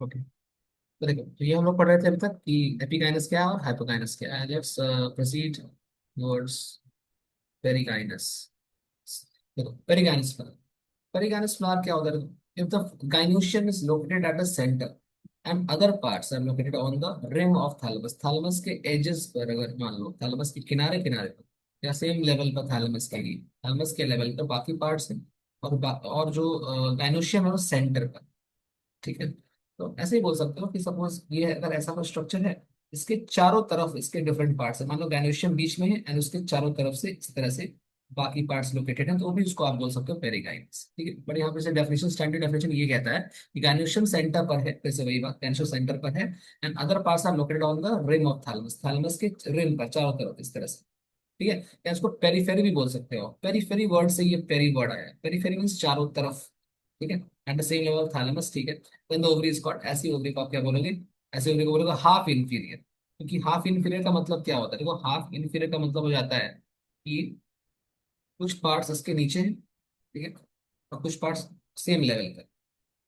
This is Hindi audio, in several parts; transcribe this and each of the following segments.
ओके। तो देखो, तो ये हम लोग पढ़ रहे थे अभी तक कि एपिकाइनस क्या है और हाइपोकाइनस क्या है। Let's proceed towards perigynous. देखो पेरिकाइनस फ्लावर, पेरिकाइनस फ्लावर क्या होता है? If the gynoecium is located at the centre and other parts are located on the rim of thalamus, thalamus के एजेस पर, अगर मान लो थैलेमस के किनारे किनारे पर या सेम लेवल पर थैलेमस के लिए, थैलेमस के लेवल पर बाकी पार्ट्स हैं, और जो गाइनोशियम है वो सेंटर पर। ठीक है, तो ऐसे ही बोल सकते हो कि सपोज ये है, अगर ऐसा कोई स्ट्रक्चर है, इसके चारों तरफ इसके डिफरेंट पार्ट्स है, मान लो गैनोशियम बीच में है एंड उसके चारों तरफ से इस तरह से बाकी पार्ट्स लोकेटेड हैं, तो वो भी उसको आप बोल सकते हो पेरिगाइनस। ठीक है, बट यहाँ पे से डेफिनेशन, स्टैंडर्ड डेफिनेशन ये कहता है कि गैनोशियम सेंटर पर है, फिर से वही बात, गैनोशियम सेंटर पर है and other parts are located on the rim of thalamus, thalamus के रिम पर चारों तरफ इस तरह से। ठीक है, या इसको पेरीफेरी भी बोल सकते हो, पेरीफेरी वर्ड से ये पेरी वर्ड आया है, पेरीफेरी मीन्स चारों तरफ। ठीक है, at the same level thalamus. ठीक है, then the ovary is called, ऐसी ओवरी को आप क्या बोलोगे? ऐसी ओवरी को बोलोगे हाफ इंफीरियर, क्योंकि हाफ इंफीरियर का मतलब क्या होता है? देखो हाफ इंफीरियर का मतलब हो जाता है कि कुछ पार्ट्स इसके नीचे हैं, ठीक है, और कुछ पार्ट्स सेम लेवल पर,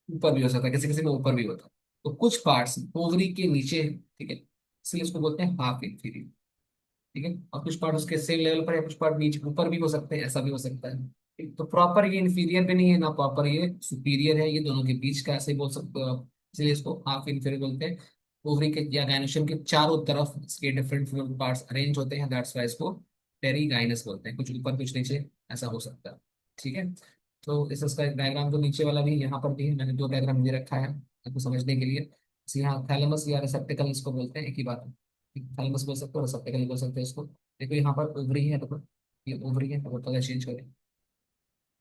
ऊपर भी हो सकता है, किसी किसी में ऊपर भी होता है। तो कुछ पार्ट्स ओवरी के नीचे हैं, ठीक है, इसलिए इसको बोलते हैं हाफ इंफीरियर। ठीक है, और कुछ पार्ट उसके सेम लेवल पर या कुछ पार्ट नीचे ऊपर भी हो सकते हैं, ऐसा भी हो सकता है। ठीक, तो प्रॉपर ये इंफीरियर भी नहीं है ना प्रॉपर ये सुपीरियर है, ये दोनों के बीच का, ऐसे ही बोल सकते हो आप, इसलिए इसको हाफ इंफीरियर बोलते हैं। ओवरी के या गाइनोशियम के चारों तरफ इसके डिफरेंट फ्लोर पार्ट्स अरेंज होते हैं, दैट्स वाई इसको पेरीगाइनस बोलते हैं, कुछ ऊपर कुछ नीचे, ऐसा हो सकता है। ठीक है, तो इसका डायग्राम तो नीचे वाला भी यहाँ पर भी है, मैंने दो डायग्राम दे रखा है आपको समझने के लिए। जैसे यहाँ थैलेमस या रिसेप्टिकल इसको बोलते हैं, एक ही बात है, थैलेमस बोल सकते हो, रिसेप्टिकल बोल सकते हैं इसको। देखो यहाँ पर ओवरी है, देखो ये ओवरी है, तो कलर चेंज करें,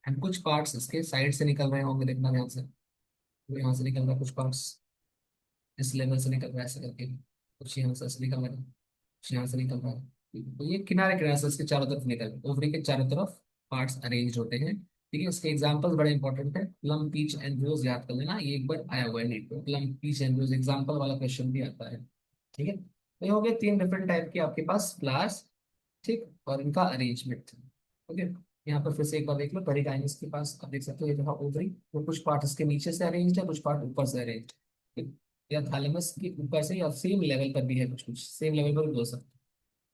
एंड कुछ पार्ट्स इसके साइड से निकल रहे होंगे, देखना ध्यान से, तो यहाँ से निकल रहा है कुछ पार्ट्स, इस लेवल से निकल रहा है ऐसे करके, कुछ यहाँ से ऐसे निकल रहा है, कुछ यहाँ से निकल रहा है। तो ये किनारे किनारे से इसके चारों तरफ निकल, ओवरी के चारों तरफ पार्ट्स अरेंज होते हैं। ठीक है, इसके एग्जांपल्स बड़े इंपॉर्टेंट है, प्लम पीच एंड रोज याद कर लेना, ये एक बार आया हुआ है नीट पे, plum peach and rose example वाला क्वेश्चन भी आता है। ठीक है, तो ये हो गए तीन डिफरेंट टाइप के आपके पास फ्लावर्स। ठीक, और इनका अरेंजमेंट। ओके, यहाँ पर फिर से एक बार देख लो, पेरिकाइनस के पास आप देख सकते हो ये देखो ओवरी, तो कुछ पार्ट इसके नीचे से अरेंज्ड है, कुछ पार्ट ऊपर से अरेंज्ड, या थैलेमस के ऊपर से या सेम लेवल पर भी है, कुछ कुछ सेम लेवल पर भी हो सकता है,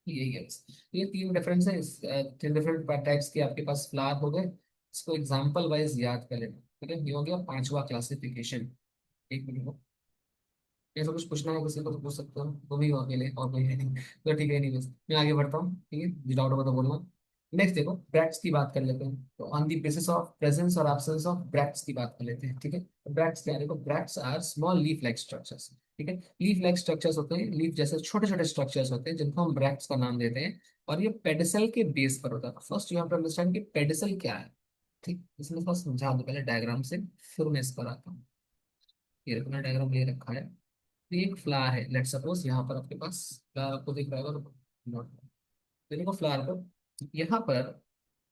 यही है बस। तो ये तीन डिफरेंस है, तीन डिफरेंट टाइप्स के आपके पास फ्लावर हो गए, इसको एग्जाम्पल वाइज याद कर लेना। ठीक है, ये हो गया पांचवा क्लासिफिकेशन। एक मिनट, ऐसा कुछ पूछना है किसी को तो पूछ सकते हो, वो भी हो अकेले और कोई है नहीं, तो ठीक है, नहीं बस मैं आगे बढ़ता हूँ। ठीक है, जो डाउट होगा तो बोलना। नेक्स्ट देखो, ब्रैक्ट्स की बात कर लेते हैं, तो on the basis of presence और एब्सेंस ऑफ ब्रैक्ट्स की बात कर लेते हैं। ठीक है, तो ब्रैक्ट्स क्या है? देखो bracts are small leaf like structures. ठीक है, लीफ लाइक स्ट्रक्चर्स होते हैं, लीफ जैसे छोटे छोटे स्ट्रक्चर्स होते हैं, जिनको हम ब्रैक्ट्स का नाम देते हैं, और ये पेडिसल के बेस पर होता है। First you have to understand कि पेडिसल क्या है। ठीक, इसमें थोड़ा समझा दो पहले डायग्राम से, फिर मैं इस पर आता हूँ। ये रखना, डायग्राम ले रखा है, ये एक फ्लावर है, लेट सपोज यहाँ पर आपके पास फ्लावर आपको दिख रहा होगा, नोट, तो देखो फ्लावर को यहाँ पर,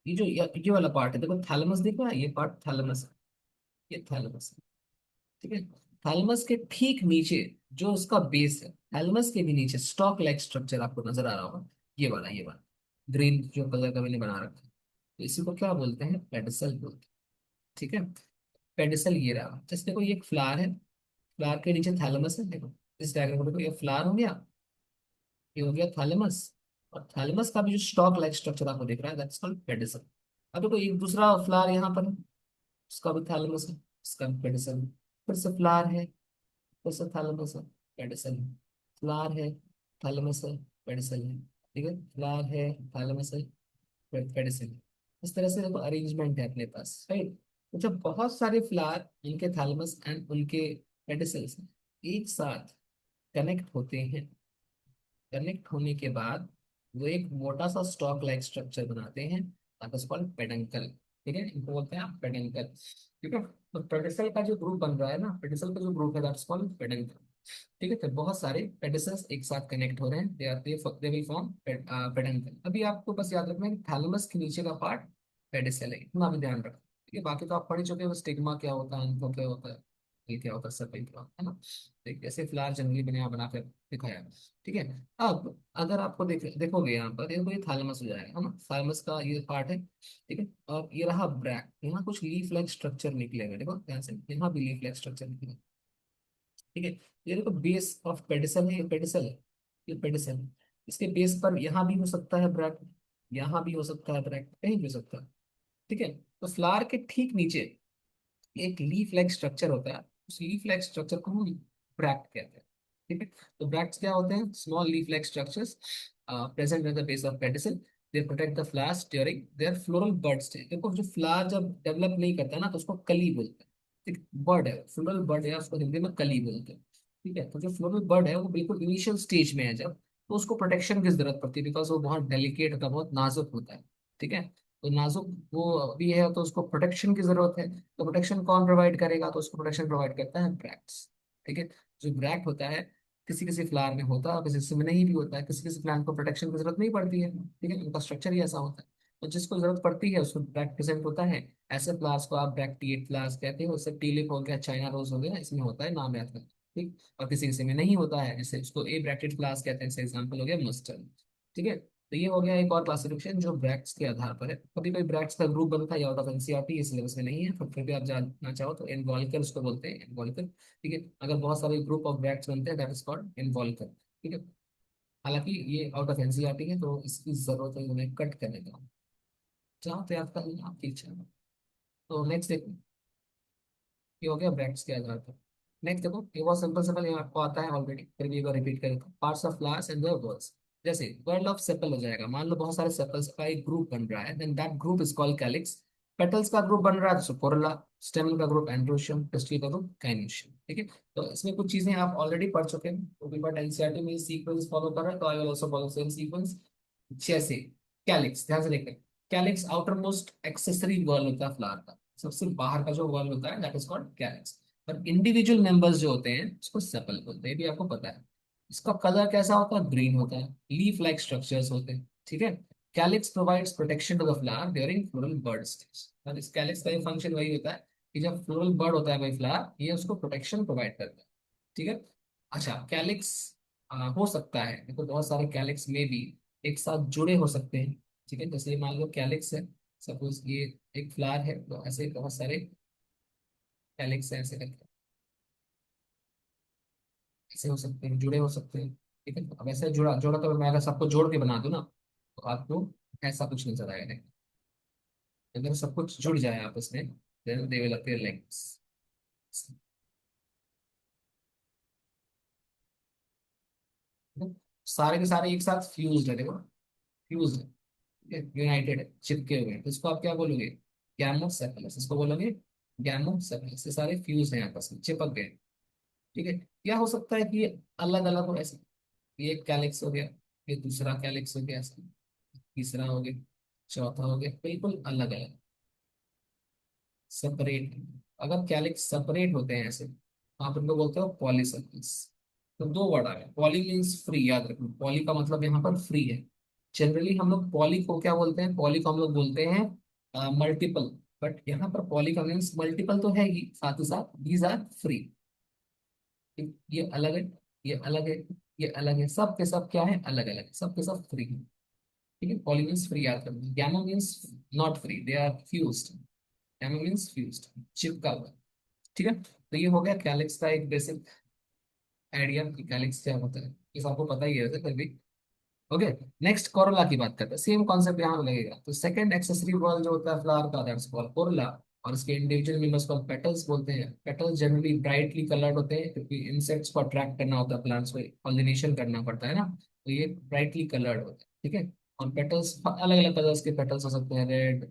ये जो ये वाला पार्ट है, देखो थैलेमस दिख रहा है, ये पार्ट थैलेमस है, ये थैलेमस है। ठीक है, थैलेमस के ठीक नीचे जो उसका बेस है, थैलेमस के भी नीचे स्टॉक लाइक स्ट्रक्चर आपको नजर आ रहा होगा, ये वाला ग्रीन जो कलर का मैंने बना रखा है, तो इसी को क्या बोलते हैं? पेडिसल बोलते हैं। ठीक है, पेडिसल ये रहा, जैसे देखो ये एक फ्लावर है, फ्लावर के नीचे थैलेमस है, देखो इस डायग्राम को देखो, ये फ्लावर हो गया, ये हो गया थैलेमस, और थैलेमस का भी जो स्टॉक लाइक स्ट्रक्चर आपको दिख रहा है, दैट्स कॉल्ड पेडिसल। अब देखो एक दूसरा फ्लावर यहाँ पर है, उसका भी थैलेमस है, इसका भी पेडिसल है, फिर से फ्लावर है, फिर से थैलेमस है, पेडिसल है, फ्लावर है, थैलेमस है, पेडिसल है, ठीक है, फ्लावर है, थैलेमस है, पेडिसल है। इस तरह से देखो अरेंजमेंट है अपने पास, राइट। तो जब बहुत सारे फ्लावर, उनके थैलेमस एंड उनके पेडिसल्स एक साथ कनेक्ट होते हैं, कनेक्ट होने के बाद वो एक मोटा सा स्टॉक लाइक स्ट्रक्चर बनाते हैं, दैट इज कॉल्ड पेडंकल। ठीक है, इनको बोलते हैं आप पेडंकल। ठीक है, तो पेडिसल का जो ग्रुप बन रहा है ना, पेडिसल का जो ग्रुप है, दैट्स कॉल्ड पेडंकल। ठीक है, तो बहुत सारे पेडिसल्स एक साथ कनेक्ट हो रहे हैं, दे विल फॉर्म पेडंकल। अभी आपको बस याद रखना है कि थैलेमस के नीचे का पार्ट पेडिसल है, इतना भी ध्यान रखना। ठीक है, बाकी तो आप पढ़ ही चुके हो, स्टिग्मा क्या होता है, इनको क्या होता है, ये क्या होता है, सब क्या होता है ना। ठीक, जैसे फ्लावर जंगली बने बना कर दिखाया। ठीक है, अब अगर आपको देखोगे यहाँ पर, देखो ये थैलेमस हो जाएगा, है ना, थैलेमस का ये पार्ट है। ठीक है, और ये रहा ब्रैक, यहाँ कुछ लीफ लाइक स्ट्रक्चर निकलेगा, देखो ध्यान से, यहाँ भी लीफ लाइक स्ट्रक्चर निकलेगा। ठीक है, ये देखो बेस ऑफ पेडिसल है, ये पेडिसल है, ये पेडिसल है। इसके बेस पर यहाँ भी हो सकता है ब्रैक्ट, यहाँ भी हो सकता है ब्रैक्ट, कहीं भी हो सकता है। ठीक है, तो फ्लावर के ठीक नीचे एक लीफ लाइक स्ट्रक्चर होता है, उस लीफ लाइक स्ट्रक्चर को हम ब्रैक्ट कहते हैं। ठीक है, तो ब्रैक्ट्स क्या होते हैं? Small leaf like structures present at the base of pedicel, they protect the flowers during their floral bud stage. देखो जो फ्लावर जब डेवलप नहीं करता ना, तो उसको कली बोलते हैं। ठीक, बर्ड है, फ्लोरल बर्ड है, उसको हिंदी में कली बोलते हैं। ठीक है, तो जो फ्लोरल बर्ड है वो बिल्कुल इनिशियल स्टेज में है जब, तो उसको प्रोटेक्शन की जरूरत पड़ती है, बिकॉज वो बहुत डेलिकेट होता है, बहुत नाजुक होता है। ठीक है, तो नाजुक वो भी है, तो उसको प्रोटेक्शन की जरूरत है। तो प्रोटेक्शन कौन प्रोवाइड करेगा? तो उसको प्रोटेक्शन प्रोवाइड करता है ब्रैक्ट्स। ठीक है, जो ब्रैक्ट होता है, किसी किसी फ्लावर में होता है और किसी किसी में नहीं भी होता है, किसी किसी प्लांट को प्रोटेक्शन की जरूरत नहीं पड़ती है। ठीक है, उनका स्ट्रक्चर ही ऐसा होता है। तो जिसको जरूरत पड़ती है उसको ब्रैक्ट प्रेजेंट होता है। ऐसे फ्लावर्स को आप ब्रैक्टिएट फ्लावर्स कहते हैं। उससे ट्यूलिप हो गया, चाइना रोज हो गया, इसमें होता है, नाम याद रखना। ठीक, और किसी किसी में नहीं होता है, जैसे उसको ए ब्रैक्टेड फ्लावर्स कहते हैं, जैसे एग्जाम्पल हो गया मस्टर्ड। ठीक है, तो ये हो गया एक और क्लासिफिकेशन जो ब्रैक्ट्स के आधार पर है। कभी कभी ब्रैक्ट्स का ग्रुप बनता है, या आउट ऑफ एनसीईआरटी, ये सिलेबस में नहीं है, फिर भी आप जानना चाहो तो इनवॉल्कर उसको बोलते हैं, इनवॉल्कर। ठीक है, अगर बहुत सारे ग्रुप ऑफ ब्रैक्ट्स बनते हैं, दैट इज कॉल्ड इनवॉल्कर। ठीक है, हालांकि ये आउट ऑफ एनसीईआरटी है, तो इसकी जरूरत है उन्हें कट करने का। चाहो तो याद कर लेना, आपकी इच्छा है। तो नेक्स्ट देखो, ये हो गया ब्रैक्ट्स के आधार पर। नेक्स्ट देखो, ये बहुत सिंपल सिंपल, ये आपको आता है ऑलरेडी, फिर भी एक बार रिपीट करें तो parts of flowers and their words. जैसे वर्ड ऑफ सेपल हो जाएगा, मान लो बहुत सारे सेपल्स का एक ग्रुप बन रहा है, then that group is called calyx. Petals का ग्रुप बन रहा है तो कोरोला। स्टेमन का ग्रुप एंड्रोशियम, पिस्टिल का ग्रुप काइनोशियम। ठीक है, तो इसमें कुछ चीजें आप ऑलरेडी पढ़ चुके हैं, तो बट एनसीईआरटी में सीक्वेंस फॉलो कर रहा है, तो I will also follow same sequence. जैसे कैलिक्स, ध्यान से देखिए, calyx outer most accessory wall होता है फ्लावर का, सबसे बाहर का जो वॉल होता है, दैट इज कॉल्ड कैलिक्स। पर इंडिविजुअल मेंबर्स जो होते हैं उसको सेपल बोलते हैं, ये भी आपको पता है। इसका कलर कैसा होता है? ग्रीन होता है, लीफ लाइक स्ट्रक्चर्स होते हैं। ठीक है, calyx provides protection to the flower during floral bud stage. और इस कैलिक्स का ये फंक्शन वही होता है कि जब फ्लोरल बर्ड होता है भाई फ्लावर, ये उसको प्रोटेक्शन प्रोवाइड करता है। ठीक है, अच्छा कैलिक्स हो सकता है, देखो बहुत सारे कैलिक्स में भी एक साथ जुड़े हो सकते हैं। ठीक है, जैसे मान लो कैलिक्स है, सपोज ये एक फ्लावर है, तो ऐसे बहुत सारे कैलिक्स है, ऐसे करके ऐसे हो सकते हैं, जुड़े हो सकते हैं। ठीक है, अब ऐसे जुड़ा जोड़ा तो मैं अगर सबको जोड़ के बना दूं ना, तो आपको ऐसा कुछ नजर आएगा नहीं। अगर सब कुछ जुड़ जाए आपस में, then they will appear like this। सारे के सारे एक साथ फ्यूज है, देखो फ्यूज है, यूनाइटेड है, चिपके हुए हैं, तो इसको आप क्या बोलोगे? गैमोसेफेलस, इसको बोलोगे गैमोसेफेलस। ये सारे फ्यूज हैं आपस में, चिपक गए। ठीक है, क्या हो सकता है कि अलग अलग हो ऐसे? ये एक कैलिक्स हो गया, ये दूसरा कैलिक्स हो गया ऐसे, तीसरा हो गया, चौथा हो गया, बिल्कुल अलग अलग, सेपरेट। अगर कैलिक्स सेपरेट होते हैं ऐसे, आप उनको बोलते हो पॉलीसेकेंड्स। तो दो वर्ड आ गए, पॉली मीन्स फ्री, याद रखना, पॉली का मतलब यहाँ पर फ्री है। जनरली हम लोग पॉली को क्या बोलते हैं? पॉली को हम लोग बोलते हैं मल्टीपल। बट यहाँ पर पॉली का मीन्स मल्टीपल तो है ही, साथ ही साथ दीज आर फ्री। ये अलग है, ये अलग है, ये अलग है, सब के सब क्या है? अलग अलग है, सब के सब फ्री है। ठीक है, पॉली मीन्स फ्री याद रखना, gamo means not free, they are fused. Gamo means fused, चिपका हुआ। ठीक है, तो ये हो गया कैलिक्स का एक बेसिक आइडिया कि कैलिक्स क्या होता है, ये सबको पता ही है वैसे फिर भी। ओके, नेक्स्ट कोरोला की बात करते हैं, सेम कॉन्सेप्ट यहाँ लगेगा। तो सेकंड एक्सेसरी वॉल जो होता है फ्लावर का, दैट्स कॉल्ड कोरोला। और इसके इंडिविजुअल मेंबर्स को पेटल्स बोलते हैं। पेटल्स जनरली ब्राइटली कलर्ड होते हैं, क्योंकि इंसेक्ट्स को अट्रैक्ट करना होता है, प्लांट्स को पॉलिनेशन करना पड़ता है ना, तो ये ब्राइटली कलर्ड होते हैं। ठीक है, और पेटल्स अलग अलग कलर्स के पेटल्स हो सकते हैं, रेड,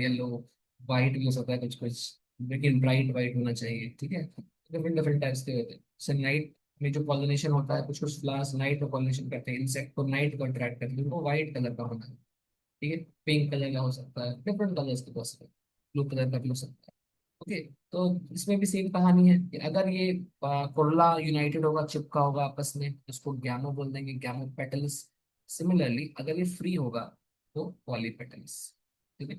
येलो, वाइट भी हो सकता है कुछ कुछ, लेकिन ब्राइट वाइट होना चाहिए। ठीक है, डिफरेंट डिफरेंट टाइप्स के होते हैं। जैसे में जो पॉलिनेशन होता है, कुछ कुछ फ्लावर्स नाइट में पॉलिनेशन करते हैं, इंसेक्ट को नाइट को अट्रैक्ट करते हैं, वो व्हाइट कलर का होता है। ठीक है, पिंक कलर का हो सकता है, डिफरेंट कलर्स के पॉसिबल, ब्लू कलर का भी हो सकता है। ओके, तो इसमें भी सेम कहानी है कि अगर ये कोरला यूनाइटेड होगा, चिपका होगा आपस में, उसको गैमो बोल देंगे, गैमो पेटल्स। सिमिलरली अगर ये फ्री होगा तो पॉलीपेटल्स। ठीक है,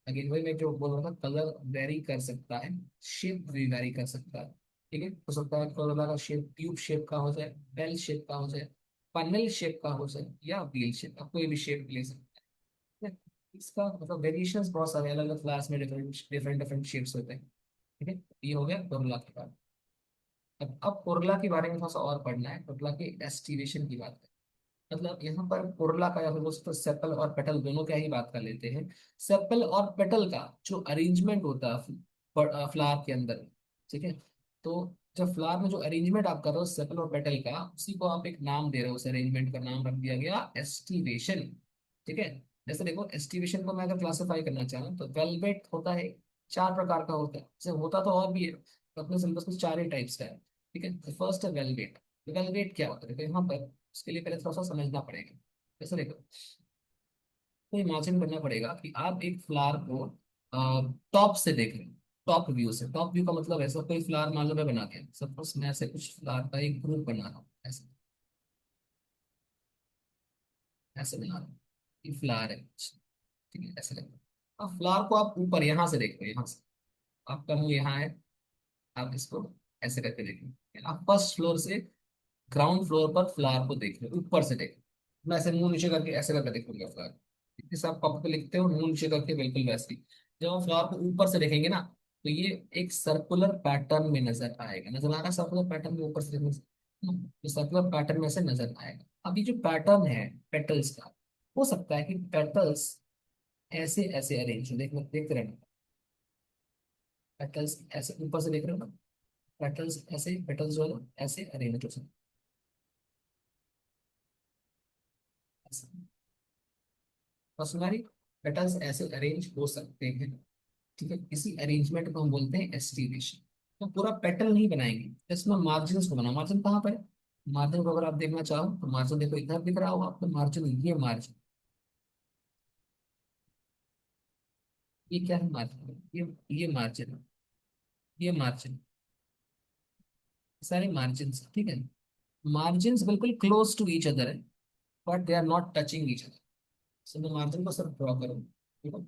अगेन वही मैं जो बोल रहा था, कलर वेरी कर सकता है, शेप भी वेरी कर सकता है। ठीक है, हो सकता है कोरोला का शेप ट्यूब शेप का हो जाए, बेल शेप का हो जाए, पनल शेप का हो जाए, या व्हील शेप का, कोई भी शेप ले सकता है। इसका मतलब वेरिएशंस बहुत सारे, अलग अलग क्लास में डिफरेंट डिफरेंट डिफरेंट शेप्स होते हैं। ठीक है, ये हो गया कोरोला के बाद। अब कोरला के बारे में थोड़ा सा और पढ़ना है, कोरला के एस्टिवेशन की बात है। मतलब यहाँ पर कोरला का या फिर बोल सकते सेपल और पेटल दोनों का ही बात कर लेते हैं। सेपल और पेटल का जो अरेंजमेंट होता है फ्लावर के अंदर, ठीक है। तो जब फ्लावर में जो अरेंजमेंट आप कर रहे हो सेपल और पेटल का, उसी को आप एक नाम दे रहे हो, उस अरेंजमेंट का नाम रख दिया गया एस्टिवेशन। ठीक है। जैसे देखो एस्टिवेशन को मैं अगर क्लासिफाई करना चाहूँ तो वेलवेट होता है, चार प्रकार का होता है, जैसे होता तो और भी है, तो अपने सिलेबस में चार ही टाइप्स का है। ठीक है। फर्स्ट है वेलवेट। वेलवेट क्या होता है, तो यहाँ पर उसके लिए पहले थोड़ा सा समझना पड़ेगा। जैसे देखो, तो इमेजिन करना पड़ेगा कि आप एक फ्लावर को टॉप से देख रहे हैं, टॉप व्यू से। टॉप व्यू का मतलब ऐसा कोई फ्लावर मान लो मैं बना के, सपोज मैं ऐसे कुछ फ्लावर का एक ग्रुप बना रहा हूँ, ऐसे ऐसे बना रहा हूँ, ये फ्लावर है कुछ, ठीक है, ऐसे लगता है। अब फ्लावर को आप ऊपर यहाँ से देख रहे हो, यहाँ से आपका मुंह यहाँ है, आप इसको ऐसे करके देखें, आप फर्स्ट फ्लोर से ग्राउंड फ्लोर पर फ्लावर को देख रहे हो, ऊपर से देख रहे हो। मैं ऐसे मुंह नीचे करके ऐसे करके देखूंगा फ्लावर, जैसे आप कप पे लिखते हो मुंह नीचे करके, बिल्कुल वैसे ही। जब हम फ्लावर को ऊपर से देखेंगे ना, तो ये एक सर्कुलर पैटर्न में नजर आएगा। नजर आ रहा है सर्कुलर पैटर्न में ऊपर से देखने से? तो सर्कुलर पैटर्न में से नजर आएगा। अब ये जो पैटर्न है पेटल्स का, हो सकता है कि पेटल्स ऐसे ऐसे अरेंज हो, देखते रहना। पेटल्स ऐसे ऊपर से देख रहे हो ना, पेटल्स ऐसे, पेटल्स जो है ना ऐसे अरेंज हो सकते हैं। और तुम्हारी पेटल्स ऐसे अरेंज हो सकते हैं। ठीक है, इसी अरेंजमेंट को हम बोलते हैं एस्टिवेशन। तो पूरा पेटल नहीं बनाएंगे, इसमें मार्जिन को बना। मार्जिन कहाँ पर है? मार्जिन को अगर आप देखना चाहो तो मार्जिन देखो, इधर दिख रहा होगा आपको मार्जिन, ये मार्जिन, ये क्या है मार्जिन, ये मार्जिन है, ये मार्जिन, सारे मार्जिन, ठीक है। मार्जिन बिल्कुल क्लोज टू ईच अदर है, but they are not touching each other. So मैं मार्जिन को सिर्फ ड्रॉ करूँ, देखो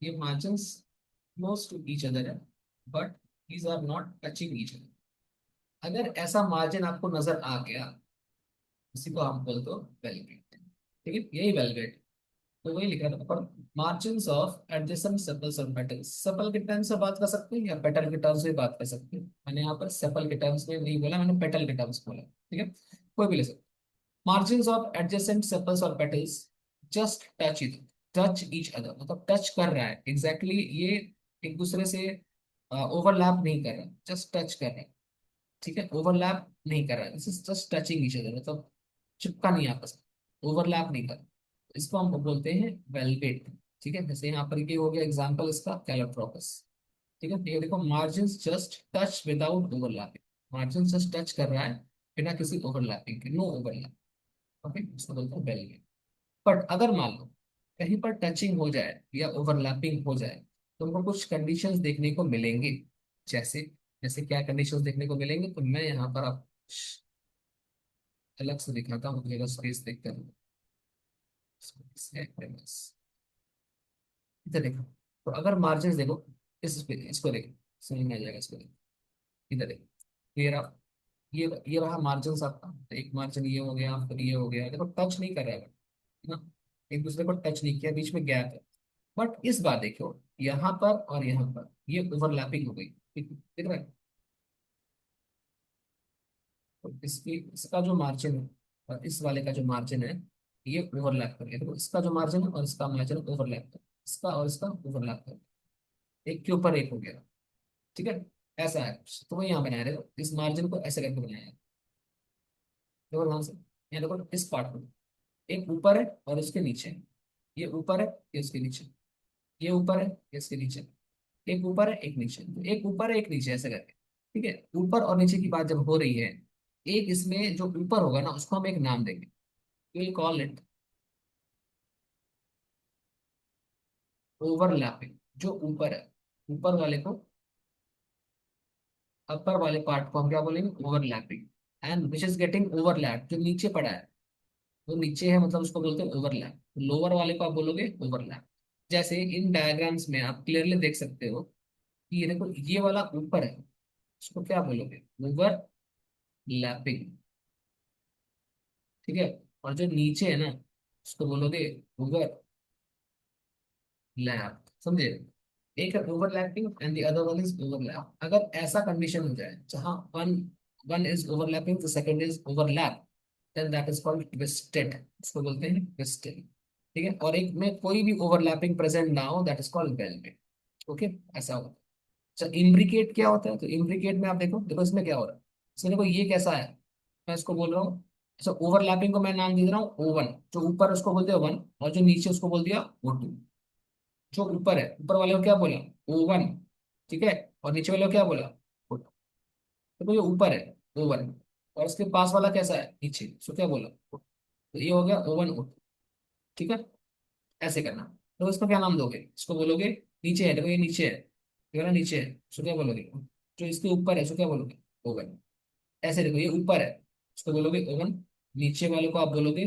ये margin close to each other है, but these are not touching each other. अगर ऐसा मार्जिन आपको नजर आ गया, इसी को हम बोलते हो वेलवेट। ठीक है, यही वेलवेट। तो वही लिख रहा था पर मार्जिन ऑफ एडजेसेंट सेपल्स और पेटल्स, सेपल के टर्म्स से बात कर सकते हैं या पेटल के टर्म्स से बात कर सकते हैं। मैंने यहाँ पर सेपल के टर्म्स में नहीं बोला, मैंने पेटल के टर्म्स बोला। ठीक है, कोई भी ले सकते। मार्जिन ऑफ एडजेसेंट सेपल्स और petals just touch each other, मतलब टच कर रहा है एग्जैक्टली ये, एक दूसरे से ओवरलैप नहीं कर रहा, जस्ट टच कर रहा है। ठीक है, ओवरलैप नहीं कर रहा है, this is just touching each other, मतलब चिपका नहीं आपस में, ओवरलैप नहीं कर रहा। इसको हम बोलते हैं वेलवेट। ठीक है, जैसे यहाँ पर ये हो गया एग्जांपल इसका कैलोट्रोपस। ठीक है, ये देखो margin just touch without overlapping, margin just touch कर रहा है बिना किसी ओवरलैपिंग के, नो ओवरलैप। ओके, इसको बोलते हैं वेलवेट। बट अगर मान लो कहीं पर टचिंग हो जाए या ओवरलैपिंग हो जाए, तो हमको कुछ कंडीशंस देखने को मिलेंगे। जैसे, जैसे क्या कंडीशंस देखने को मिलेंगे, तो मैं यहाँ पर आप अलग से दिखाता हूँ, मेरा स्पेस देख कर। इधर देखो, तो अगर मार्जिन देखो, इसको देखो, समझ में आ जाएगा, इसको देखो, इधर देखो, ये रहा, ये रहा मार्जिन आपका। तो एक मार्जिन ये हो गया, फिर ये हो गया, देखो टच नहीं कर रहा है ना, एक दूसरे को टच नहीं किया, बीच में गैप है। बट इस बार देखो, यहाँ पर और यहाँ पर ये ओवरलैपिंग हो गई, दिख रहा है? तो इसकी, इसका जो मार्जिन है और इस वाले का जो मार्जिन है, ये ओवरलैप कर गया। देखो इसका जो मार्जिन है और इसका मार्जिन ओवरलैप कर, इसका और इसका ओवरलैप कर, एक के ऊपर एक हो गया। ठीक है, ऐसा है कुछ। तो वही यहाँ बनाया, देखो इस मार्जिन को ऐसे करके बनाया है। देखो ध्यान से, यहाँ देखो इस पार्ट को, एक ऊपर है और इसके नीचे है। ये ऊपर है, ये इसके नीचे, ये ऊपर है, ये इसके नीचे, एक ऊपर है एक नीचे, तो एक ऊपर है एक नीचे ऐसे करके। ठीक है, ऊपर और नीचे की बात जब हो रही है, एक इसमें जो ऊपर होगा ना उसको हम एक नाम देंगे, विल कॉल इट ओवरलैपिंग। जो ऊपर है, ऊपर वाले को, अपर वाले पार्ट को हम क्या बोलेंगे, overlapping. And which is getting overlap, जो नीचे पड़ा है, वो नीचे है मतलब उसको बोलते हैं ओवरलैप। लोअर वाले को आप बोलोगे ओवरलैप। जैसे इन डायग्राम्स में आप क्लियरली देख सकते हो कि ये देखो, ये वाला ऊपर है, उसको क्या बोलोगे, ओवरलैपिंग। ठीक है, और जो नीचे है ना, उसको बोलोगे ओवरलैप। समझे? एक है overlapping and the other one is overlap. अगर ऐसा कंडीशन हो जाए जहां one one is overlapping, the second is overlap, then that is called twisted, इसको बोलते हैं ट्विस्टेड। ठीक है, और एक में कोई भी ओवरलैपिंग प्रेजेंट ना हो, that is called welded. Okay, ऐसा होता है। अच्छा, इम्ब्रिकेट क्या होता है? तो इम्ब्रिकेट में आप देखो, देखो इसमें क्या हो रहा है। इसमें देखो ये कैसा है, मैं इसको बोल रहा हूँ, अच्छा ओवरलैपिंग को मैं नाम दे रहा हूँ ओवन, जो ऊपर उसको बोलते हैं वन, और जो नीचे उसको बोल दिया ओ टू। जो ऊपर है, ऊपर वाले को क्या बोला, ओवन, ठीक है, और नीचे वाले को क्या बोला, O2। देखो ये ऊपर है ओवन, और इसके पास वाला कैसा है, नीचे, सो क्या बोला O2। तो ये हो गया ओवन O2। ठीक है, ऐसे करना। तो इसको क्या नाम दोगे, इसको बोलोगे, नीचे है, देखो ये नीचे है, ये वाला नीचे है, सो क्या बोलोगे, जो इसके ऊपर है, सो क्या बोलोगे, ओवन। ऐसे देखो, ये ऊपर है, इसको बोलोगे ओवन, नीचे वाले को आप बोलोगे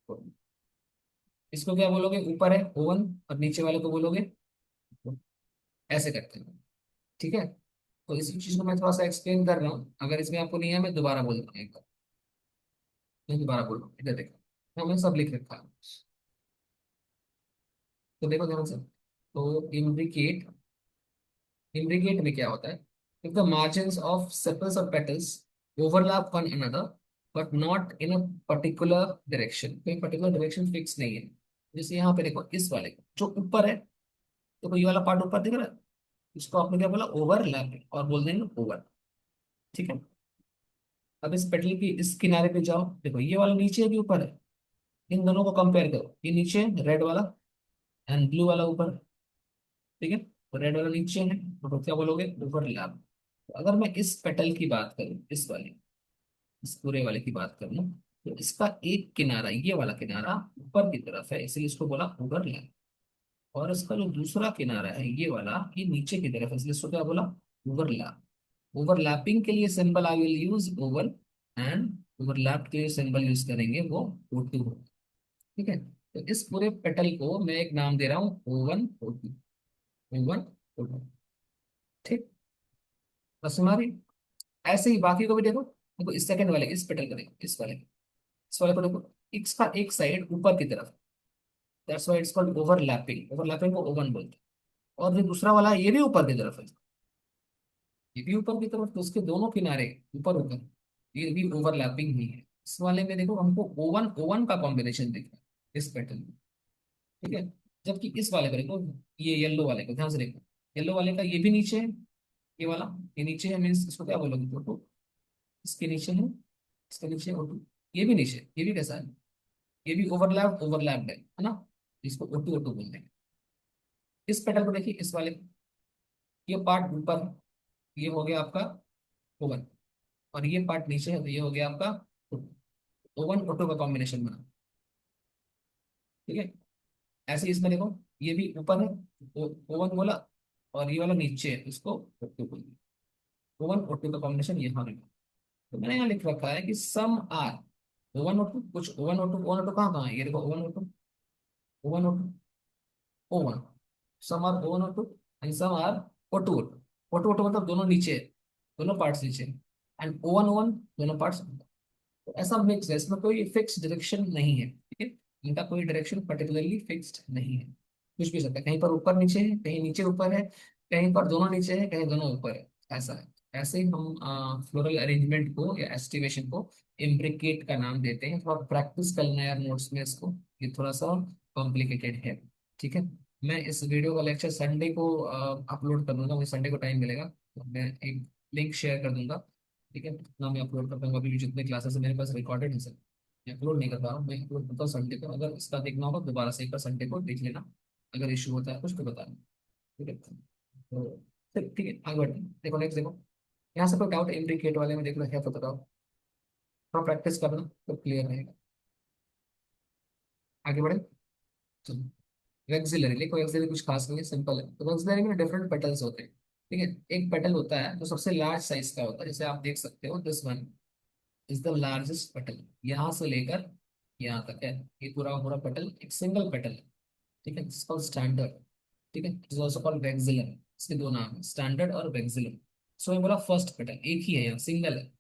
oven। इसको क्या बोलोगे, ऊपर है ओवन, और नीचे वाले को बोलोगे oven। ऐसे करते हैं। ठीक है, तो इसी चीज को मैं थोड़ा सा एक्सप्लेन कर रहा हूँ, अगर इसमें आपको नहीं है मैं दोबारा बोल दूंगा एक बार। मैं दोबारा बोल रहा हूँ, इधर देखो, हमने सब लिख रखा है। तो देखो ध्यान से, तो इम्ब्रिकेट, इम्ब्रिकेट में क्या होता है, if the margins of sepals और petals overlap one another but not in a particular direction, कोई पर्टिकुलर डायरेक्शन फिक्स नहीं है। जैसे यहाँ पे देखो, इस वाले को जो ऊपर है, देखो ये वाला पार्ट ऊपर दिख रहा है, इसको आपने क्या बोला, ओवरलैप, और बोल देंगे ओवर। ठीक है, अब इस पेटल की इस किनारे पे जाओ, देखो ये वाला नीचे है कि ऊपर है, इन दोनों को कंपेयर करो, ये नीचे रेड वाला एंड ब्लू वाला ऊपर। ठीक है, तो रेड वाला नीचे है, तो क्या बोलोगे, ओवरलैप। तो अगर मैं इस पेटल की बात करूं, इस वाली, इस पूरे वाले की बात करूं, तो इसका एक किनारा, ये वाला किनारा ऊपर की तरफ है, इसलिए इसको बोला ओवरलैप। और इसका जो दूसरा किनारा है, ये वाला, ये नीचे की तरफ है, इसलिए इसको क्या बोला, ओवरलैप। ओवरलैपिंग के लिए symbol I will use over, and overlap के लिए सिंबल यूज करेंगे वो O2। ठीक है, तो इस पूरे पेटल को मैं एक नाम दे रहा हूँ O1 O2, O1 O2। ठीक, बस हमारी, ऐसे ही बाकी को भी देखो, देखो इस सेकंड वाले, इस पेटल को देखो, इस वाले को देखो, इसका एक साइड ऊपर की तरफ, that's why it's called overlapping, overlapping को ओवन बोलते हैं। और जो दूसरा वाला है, ये भी ऊपर की तरफ है, ये भी ऊपर की तरफ, तो उसके दोनों किनारे ऊपर ऊपर, ये भी ओवरलैपिंग ही है। इस वाले में देखो हमको ओवन ओवन का कॉम्बिनेशन दिख रहा है इस पैटर्न में। ठीक है, जबकि इस वाले को देखो, ये येलो वाले को ध्यान से देखो, येलो वाले का ये भी नीचे है, ये वाला, ये नीचे है, मीन्स इसको क्या बोलोगे, O2। इसके नीचे है, इसके नीचे O2, ये भी नीचे, ये भी कैसा है, ये भी ओवरलैप्ड है ना, इसको O2 बोल देंगे। इस पेटर्न को देखिए, इस वाले को, ये पार्ट ऊपर है, ये हो गया आपका ओवन, और ये पार्ट नीचे है, तो ये हो गया आपका ओवन O2 का कॉम्बिनेशन बना। ठीक है, ऐसे ही इसमें देखो, ये भी ऊपर है, ओवन बोला, और ये वाला नीचे है, इसको O2 बोल दिया। ओवन O2 का कॉम्बिनेशन यहाँ लिखा, तो मैंने यहाँ लिख रखा है कि सम आर ओवन O2, कुछ ओवन O2 कहाँ कहाँ है, ये देखो O one O2 O one, some are O one O2 and some are O2 मतलब दोनों नीचे है, दोनों पार्ट्स नीचे, एंड ओवन ओवन दोनों पार्ट्स। तो ऐसा मिक्स है, इसमें कोई फिक्स डायरेक्शन नहीं है। ठीक है, इनका कोई डायरेक्शन पर्टिकुलरली फिक्स्ड नहीं है, कुछ भी सकता है, कहीं पर ऊपर नीचे है, कहीं नीचे ऊपर है, कहीं पर दोनों नीचे है, कहीं दोनों ऊपर है, ऐसा है। ऐसे ही हम फ्लोरल अरेंजमेंट को या एस्टिमेशन को इम्ब्रिकेट का नाम देते हैं। थोड़ा प्रैक्टिस करना है यार नोट्स में इसको, ये थोड़ा सा कॉम्प्लिकेटेड है। ठीक है, मैं इस वीडियो का लेक्चर संडे को अपलोड कर दूंगा, मुझे संडे को टाइम मिलेगा तो मैं एक लिंक शेयर कर दूंगा। ठीक है, ना मैं अपलोड कर पाऊंगा, अभी जितने क्लासेस मेरे पास रिकॉर्डेड है सर, मैं अपलोड नहीं कर पा रहा हूँ, मैं अपलोड करता हूँ संडे को। अगर इसका देखना होगा दोबारा से एक बार संडे को देख लेना, अगर इशू होता है कुछ तो बताना। ठीक है, तो ठीक है, आगे बढ़ते हैं। देखो नेक्स्ट देखो, यहाँ से कोई डाउट इंडिकेट वाले में देख लो है तो बताओ, थोड़ा प्रैक्टिस करना तो क्लियर रहेगा। आगे बढ़े, चलो। वेक्सिलरी, देखो वेक्सिलरी कुछ खास नहीं है, सिंपल है। तो वेक्सिलरी में डिफरेंट पेटल्स होते हैं। ठीक है, एक पेटल होता है जो सबसे लार्ज साइज का होता है, जैसे आप देख सकते हो, this one is the largest petal, यहाँ से लेकर यहाँ तक है, ये पूरा पूरा पेटल एक सिंगल पेटल है। ठीक है, जिसका स्टैंडर्ड, ठीक है, इज ऑल्सो कॉल्ड वेक्सिलर, इसके दो नाम है, स्टैंडर्ड और वेक्सिलर। सो मैं बोला फर्स्ट पेटल एक ही है, यहाँ सिंगल है।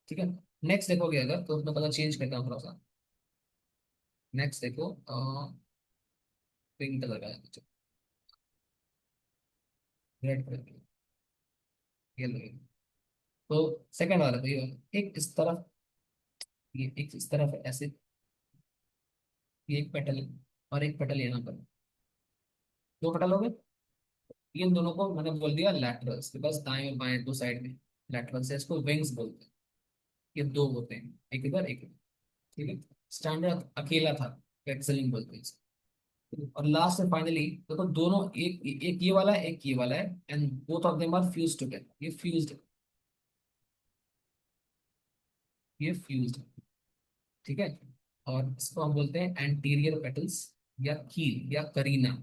ठीक है, नेक्स्ट देखोगे अगर, तो उसमें कलर चेंज करता हूँ थोड़ा सा। नेक्स्ट देखो, पिंक कलर का है, रेड कलर का, येलो, तो सेकंड वाला तो ये वाला, एक इस तरफ, ये एक इस तरफ है ऐसे, ये एक पेटल है, और एक पेटल यहाँ पर, दो पेटल हो गए। इन दोनों को मैंने बोल दिया लैटरल्स, के पास दाएं और बाएं दो साइड में लैटरल्स है, इसको विंग्स बोलते हैं। ये दो होते हैं, एक इधर एक इधर, ठीक है। स्टैंडर्ड अकेला था, एक्सेलिंग बोलते हैं इसको। और लास्ट में फाइनली देखो, दोनों एक एक ये वाला है, एक ये वाला है, and both of them are fuse together, ये फ्यूज्ड, ये फ्यूज्ड, ठीक है। और इसको हम बोलते हैं एंटीरियर पेटल्स, या कील, या करीना,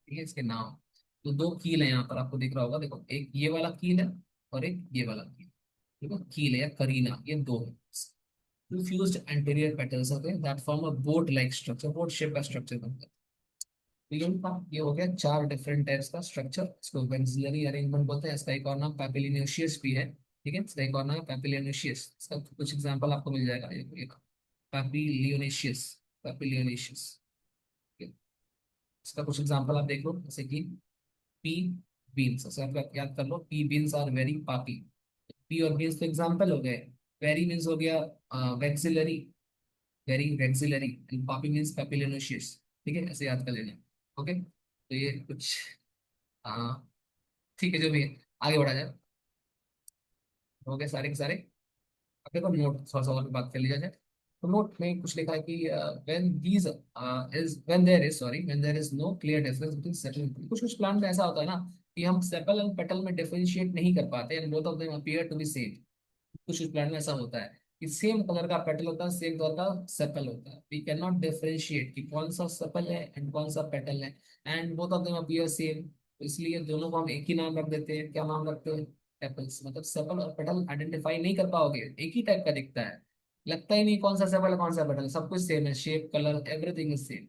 ठीक है इसके नाम। तो दो कील है यहाँ पर, आपको दिख रहा होगा, देखो एक ये वाला कील है, और एक ये वाला कील, ठीक है, कील है या करीना, ये दो है। टू फ्यूज्ड एंटीरियर पेटल्स होते हैं that form a boat like structure, boat shape का स्ट्रक्चर बनता है। तो ये हो गया चार डिफरेंट टाइप्स का स्ट्रक्चर, इसको वेक्सिलरी अरेंजमेंट बोलते हैं। इसका एक और नाम पैपिलिनेशियस भी है, ठीक है, इसका एक और नाम है पैपिलिनेशियस। इसका कुछ एग्जांपल आपको मिल जाएगा, एक पैपिलियोनेशियस, पैपिलियोनेशियस, इसका कुछ एग्जांपल आप देख लो, जैसे कि पी बीन्स, जैसे आप याद कर लो, पी बीन्स आर वेरी पापी। पी और बीन्स तो एग्जांपल हो गए। वेरी मीन्स हो गया वेक्सिलरी, वेरी वेक्सिलरी, एंड पापी मीन्स पैपिलियोनेशियस, ठीक है, ऐसे याद कर लेना। ओके, तो ये कुछ, हाँ ठीक है, जो भी है, आगे बढ़ा जाए। हो गए सारे के सारे। अब देखो नोट थोड़ा सा और बात कर लिया जाए। तो नोट में कुछ लिखा है कि when these is when there is sorry when there is no clear difference between settle, कुछ कुछ प्लांट में ऐसा होता है ना कि हम सेपल एंड पेटल में डिफरेंशिएट नहीं कर पाते, and both of them appear to be same. कुछ कुछ प्लांट में ऐसा होता है कि सेम कलर का पेटल होता है, सेम कलर का सेपल होता है, वी कैन नॉट डिफरेंशिएट कि कौन सा सेपल है एंड कौन सा पेटल है, and both of them appear same. इसलिए दोनों को हम एक ही नाम रख देते हैं, क्या नाम रखते हैं, पेटल्स। मतलब सेपल और पेटल आइडेंटिफाई नहीं कर पाओगे, एक ही टाइप का दिखता है, लगता ही नहीं कौन सा सेपल है कौन सा पेटल, सब कुछ सेम है, shape colour everything is same,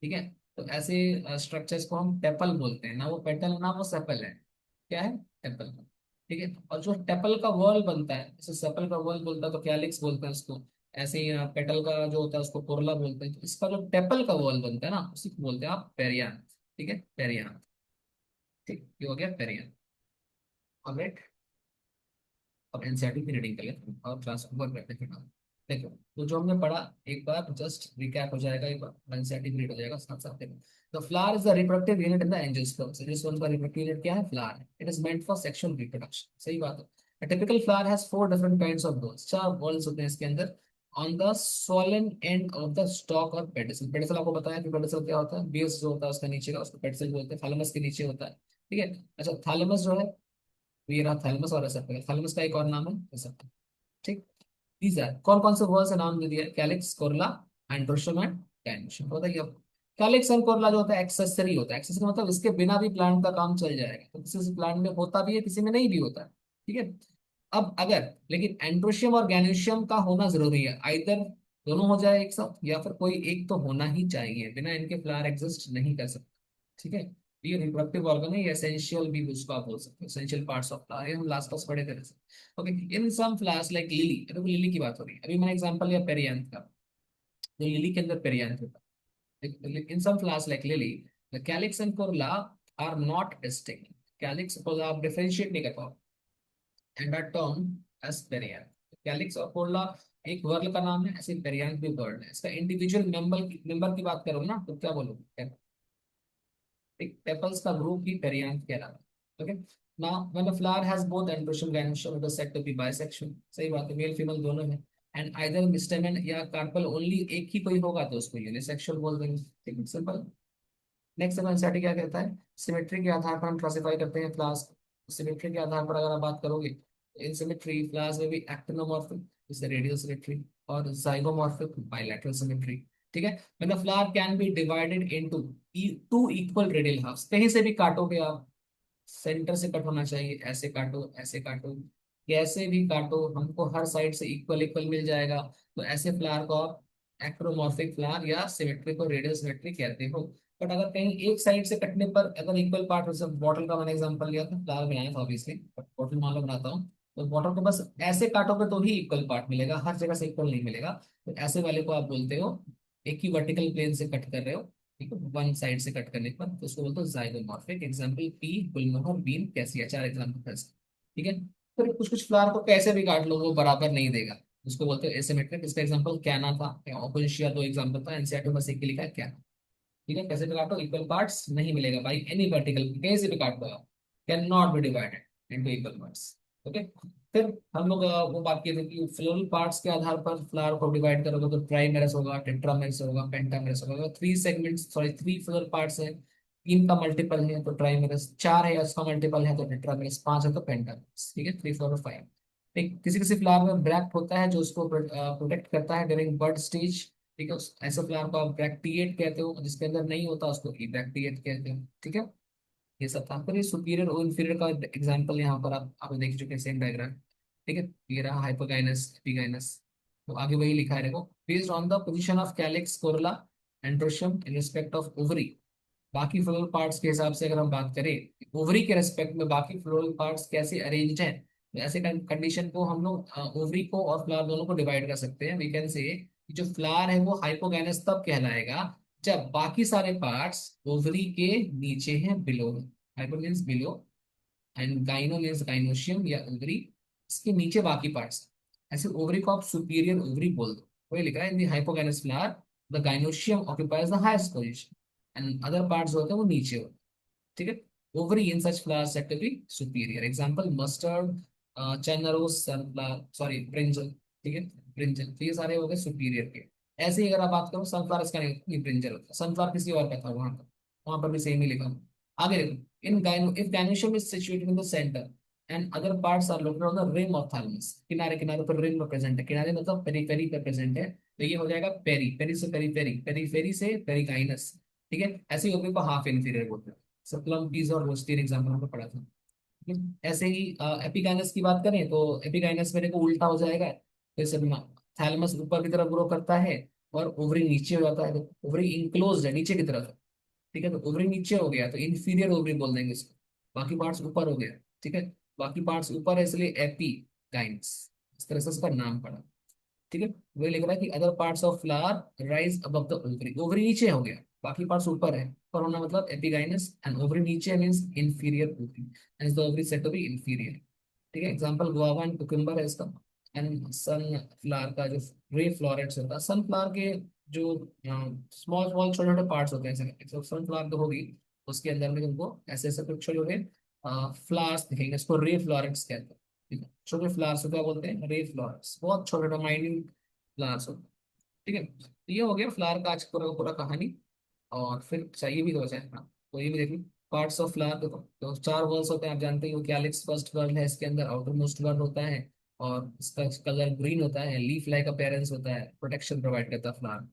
ठीक है। तो ऐसे स्ट्रक्चर्स को हम टेपल बोलते हैं, ना वो पेटल ना वो सेपल है, क्या है, टेपल, ठीक है। और जो टेपल का वॉल बनता है, जैसे सेपल का वॉल बोलता है तो कैलिक्स बोलते हैं उसको, ऐसे ही पेटल का जो होता है उसको कोरला बोलते हैं। तो इसका जो टेपल का वॉल बनता है ना, उसी को बोलते हैं आप पेरियान, ठीक है, पेरियान, ठीक, ये हो गया पेरियान। ऑलराइट, अब एनसीईआरटी की रीडिंग कर लेते हैं और क्लास को वर्क करते हैं फिर। देखो, तो जो हमने पढ़ा, एक बार जस्ट रिकैप हो जाएगा, एक बार एनसीईआरटी रीड हो जाएगा साथ साथ। देखो, the flower is the reproductive unit in the angiosperm. Angiosperm का रिप्रोडक्टिव यूनिट क्या है, फ्लावर है। It is meant for sexual reproduction, सही बात है। A typical flower has four different kinds of balls, चार balls होते हैं इसके अंदर, on the swollen end of the stalk और pedicel। pedicel आपको बताया कि pedicel क्या होता है, बेस जो होता है उसका नीचे का, उसको pedicel बोलते हैं, थैलेमस के नीचे होता है, ठीक है। अच्छा, थैलेमस जो है, तो ये रहा थैलेमस, और रेसेप्टर, थैलेमस का एक और नाम है रेसेप्टर, ठीक। दीज आर कौन कौन से वर्ड्स से नाम दे दिया, कैलिक्स, कोरला, एंड्रोशियम एंड डायनोशियम। बताइए अब, कैलिक्स एंड कोरला जो होता है एक्सेसरी होता है, एक्सेसरी मतलब इसके बिना भी प्लांट का काम चल जाएगा, तो किसी प्लांट में होता भी है, किसी में नहीं भी होता है, ठीक है। अब अगर, लेकिन एंड्रोशियम और गैनोशियम का होना जरूरी है, आइदर दोनों हो जाए एक साथ, या फिर कोई एक तो होना ही चाहिए, बिना इनके फ्लावर एग्जिस्ट नहीं कर सकते, ठीक है। ये रिप्रोडक्टिव ऑर्गन है, ये एसेंशियल भी उसको आप बोल सकते हो, एसेंशियल पार्ट्स ऑफ फ्लावर, ये हम लास्ट क्लास पढ़े थे। ओके, इन सम फ्लावर्स लाइक लिली, देखो लिली की बात हो रही है, अभी मैंने एग्जांपल लिया पेरियांथ का, तो लिली के अंदर पेरियांथ होता है। In some flowers like lily, the calyx and corolla are not distinct. Calyx suppose आप डिफरेंशिएट नहीं कर पाओ, and are term as perianth. Calyx और कोरोला एक वर्ड का नाम है, ऐसे पेरियांथ भी वर्ड है। इसका इंडिविजुअल मेंबर की बात करो ना, तो क्या बोलोगे, एक पेपल्स का ग्रुप ही पेरियांथ कहलाता है। Okay, now when a flower has both androecium gynoecium, it is said to be bisexual, सही बात है, मेल फीमेल दोनों है। एंड आइदर स्टेमन या कार्पल ओनली एक ही कोई होगा तो उसको यूनिसेक्सुअल बोल देंगे, ठीक है, सिंपल। नेक्स्ट एनसीईआरटी क्या कहता है, सिमेट्री के आधार पर हम क्लासिफाई करते हैं क्लास। सिमेट्री के आधार पर अगर आप बात करोगे, इन सिमेट्री क्लास में भी एक्टिनोमॉर्फिक, जैसे रेडियल सिमेट्री, और जाइगोमॉर्फिक, बाइलैटरल सिमेट्री, ठीक है। When the flower can be divided into two equal radial halves, कहीं से भी काटोगे आप, सेंटर से कट होना चाहिए, ऐसे काटो ऐसे काटो, कैसे भी काटो, हमको हर साइड से इक्वल इक्वल मिल जाएगा। तो ऐसे फ्लावर को आप एक्रोमॉर्फिक फ्लावर या सिमेट्री को रेडियल सिमेट्री कहते हो। बट अगर कहीं एक साइड से कटने पर अगर इक्वल पार्ट, जैसे बॉटल का मैंने एग्जांपल लिया था, फ्लावर बनाया था ऑब्वियसली, बट बॉटल मान लो बनाता हूँ, तो बॉटल को बस ऐसे काटोगे तो ही इक्वल पार्ट मिलेगा, हर जगह से इक्वल नहीं मिलेगा। तो ऐसे वाले को आप बोलते हो, एक ही वर्टिकल प्लेन से कट कर रहे हो, ठीक है, वन साइड से कट करने पर, तो उसको बोलते हैं जाइगोमॉर्फिक। एग्जांपल पी, गुलमोहर, बीन, कैसिया, चार एग्जांपल है इसके, ठीक है। फिर कुछ कुछ फ्लावर को कैसे भी काट लो वो बराबर नहीं देगा, उसको बोलते हैं एसिमेट्रिक। इसका एग्जांपल क्या ना था, ऑपोजिशिया दो एग्जांपल था, एनसीईआरटी में बस एक ही लिखा है क्या। ठीक है, कैसे भी काटो इक्वल पार्ट्स नहीं मिलेगा भाई, एनी पार्टिकल कैसे भी काट दो आप, can not be divided into equal parts. Okay. फिर हम लोग वो बात किए थे कि फ्लोरल पार्ट्स के आधार पर फ्लावर को डिवाइड करोगे तो ट्राइमेरस होगा, टेट्रामेरस होगा, पेंटामेरस होगा। Three segments sorry three floral parts है, तीन का मल्टीपल है तो ट्राइमेरस, चार है उसका मल्टीपल है तो टेट्रामेरस, पांच है तो पेंटामेरस। ठीक है, थ्री फोर और फाइव। ठीक, किसी किसी फ्लावर में ब्रैक्ट होता है जो उसको प्रोटेक्ट करता है ड्यूरिंग बर्ड स्टेज। ठीक है, ऐसे प्लांट को आप ब्रैक्टिएट कहते हो, जिसके अंदर नहीं होता उसको ब्रैक्टिएट कहते हो। ठीक है, ये सब था। फिर ये सुपीरियर और इंफीरियर का एग्जांपल यहाँ पर आप देख चुके हैं, सेम डायग्राम। ठीक है, ये रहा हाइपोगाइनस एपिगाइनस। तो आगे वही लिखा है देखो, based on the position of calyx Corolla androecium in respect of ovary. बाकी फ्लोरल पार्ट्स के हिसाब से अगर हम बात करें ओवरी के रेस्पेक्ट में बाकी फ्लोरल पार्ट्स कैसे अरेंज्ड हैं, तो ऐसे कंडीशन को हम लोग ओवरी को और फ्लावर दोनों को डिवाइड कर सकते हैं। वी कैन से जो फ्लावर है वो हाइपोगैनस तब कहलाएगा जब बाकी सारे पार्ट्स ओवरी के नीचे हैं, बिलो है। Hypo means below and gyno means gynoecium या ओवरी, इसके नीचे बाकी पार्ट्स। ऐसे ओवरी को आप सुपीरियर ओवरी बोल दो। वही लिखा है in the hypogynous flower the gynoecium occupies the highest position and other parts होते हैं वो नीचे होते हैं। ठीक है, ovary in such flowers said to be superior. Example mustard, china rose, sunflower, sorry brinjal. ठीक है, ब्रिंजल। तो ये सारे हो गए सुपीरियर के। ऐसे ही अगर आप बात करो सनफ्लावर, इसका नहीं ब्रिंजल होता, सनफ्लावर किसी और का था वहां पर भी सेम ही लिखा। आगे देखो, इन गाइनो इफ gynoecium is situated in the center and other parts are located on the rim of thalamus, किनारे किनारे पर रिम प्रेजेंट है, किनारे मतलब पेरीफेरी पे प्रेजेंट है, तो ये हो जाएगा पेरी, पेरी से पेरीफेरी, पेरीफेरी से पेरीगाइनस। ठीक है, ऐसे ही होगी को हाफ इंफीरियर बोलते हैं। सप्लम पीस और रोस्टियर एग्जाम्पल हमने पढ़ा था। ऐसे ही एपिगाइनस की बात करें तो एपिगाइनस मेरे को उल्टा हो जाएगा, जैसे थैलेमस ऊपर की तरफ ग्रो करता है और ओवरी नीचे हो जाता है, तो ओवरी इनक्लोज है नीचे की तरफ है। ठीक है, तो ओवरी नीचे हो गया तो इंफीरियर ओवरी बोल देंगे इसको, बाकी पार्ट्स ऊपर हो गया। ठीक है, बाकी पार्ट्स ऊपर है इसलिए एपीगाइनस, इस तरह से इसका नाम पड़ा। ठीक है, वही लिख रहा है कि other parts of flower rise above the ovary, ovary नीचे हो गया बाकी पार्ट्स ऊपर है, पर होना मतलब एपिगाइनस, एंड ओवरी नीचे means inferior ovary, and the ovary said to be inferior. ठीक है, एग्जांपल गुआवा एंड कुकुम्बर है इसका। एंड सन फ्लावर का जो रे फ्लोरेट्स होता है, सन फ्लावर के जो स्मॉल स्मॉल छोटे छोटे पार्ट्स होते हैं, ऐसे सन फ्लावर तो होगी, उसके अंदर में तुमको ऐसे ऐसे कुछ छोटे छोटे फ्लावर्स दिखेंगे, इसको रे फ्लोरेट्स कहते हैं। ठीक है, छोटे फ्लावर्स को क्या बोलते हैं, रे फ्लावर्स, बहुत छोटे छोटे माइन्यूट फ्लावर्स होते हैं। ठीक है, तो ये हो गया फ्लावर का आज पूरा का पूरा कहानी। और फिर चाहिए भी तो बचा है, हाँ तो ये भी देखिए, पार्ट्स ऑफ फ्लावर देखो, तो चार वर्ल्स होते हैं आप जानते ही हो, कैलिक्स फर्स्ट वर्ल है, इसके अंदर आउटर मोस्ट वर्ल होता है और इसका कलर ग्रीन होता है, लीफ लाइक अपेयरेंस होता है, प्रोटेक्शन प्रोवाइड करता है फ्लावर।